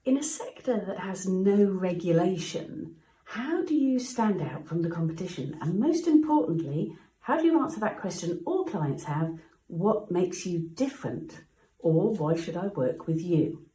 In a sector that has no regulation, how do you stand out from the competition? And most importantly, how do you answer that question all clients have: what makes you different? Or why should I work with you?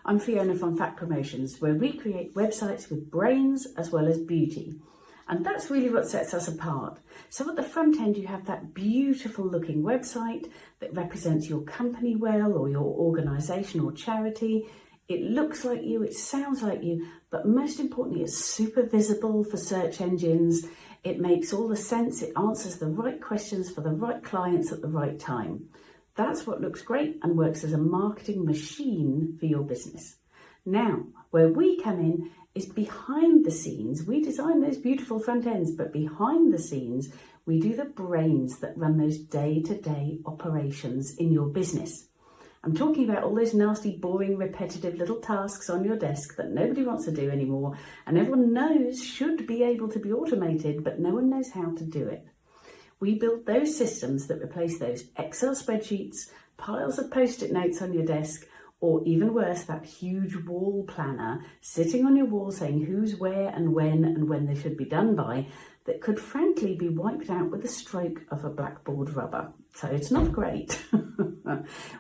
I'm Fiona from Fact Promotions, where we create websites with brains as well as beauty. And that's really what sets us apart. So at the front end, you have that beautiful looking website that represents your company well, or your organisation or charity. It looks like you, it sounds like you, but most importantly, it's super visible for search engines. It makes all the sense. It answers the right questions for the right clients at the right time. That's what looks great and works as a marketing machine for your business. Now, where we come in is behind the scenes. We design those beautiful front ends, but behind the scenes, we do the brains that run those day-to-day operations in your business. I'm talking about all those nasty, boring, repetitive little tasks on your desk that nobody wants to do anymore, and everyone knows should be able to be automated, but no one knows how to do it. We build those systems that replace those Excel spreadsheets, piles of Post-it notes on your desk, or even worse, that huge wall planner sitting on your wall saying who's where and when they should be done by, that could frankly be wiped out with a stroke of a blackboard rubber. So it's not great.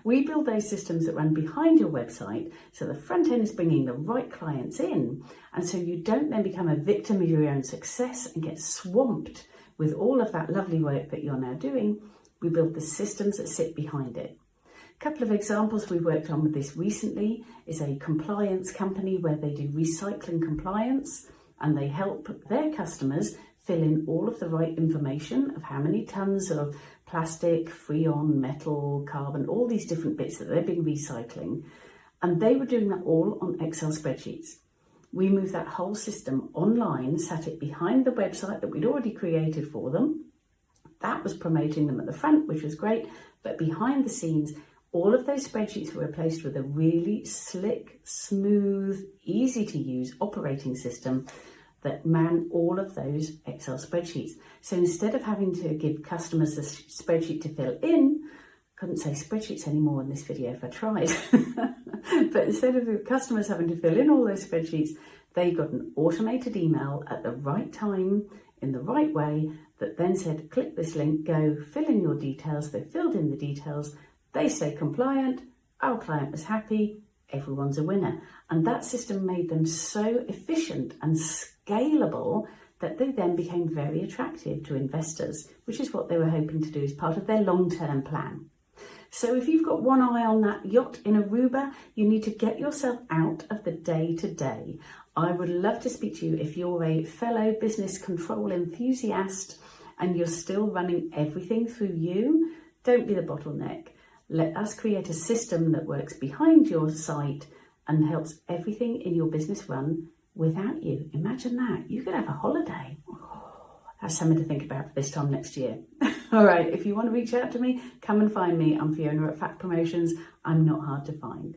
We build those systems that run behind your website, so the front end is bringing the right clients in, and so you don't then become a victim of your own success and get swamped with all of that lovely work that you're now doing. We build the systems that sit behind it. A couple of examples we worked on with this recently is a compliance company where they do recycling compliance, and they help their customers fill in all of the right information of how many tons of plastic, freon, metal, carbon, all these different bits that they've been recycling. And they were doing that all on Excel spreadsheets. We moved that whole system online, sat it behind the website that we'd already created for them. That was promoting them at the front, which was great. But behind the scenes, all of those spreadsheets were replaced with a really slick, smooth, easy to use operating system that man all of those Excel spreadsheets. So instead of having to give customers a spreadsheet to fill in, couldn't say spreadsheets anymore in this video if I tried, but instead of the customers having to fill in all those spreadsheets, they got an automated email at the right time, in the right way, that then said, click this link, go fill in your details. They filled in the details, they stay compliant, our client was happy, everyone's a winner. And that system made them so efficient and scalable that they then became very attractive to investors, which is what they were hoping to do as part of their long-term plan. So if you've got one eye on that yacht in Aruba, you need to get yourself out of the day-to-day. I would love to speak to you if you're a fellow business control enthusiast and you're still running everything through you. Don't be the bottleneck. Let us create a system that works behind your site and helps everything in your business run without you. Imagine that. You could have a holiday. Oh, that's something to think about for this time next year. All right, if you want to reach out to me, come and find me. I'm Fiona at Fact Promotions. I'm not hard to find.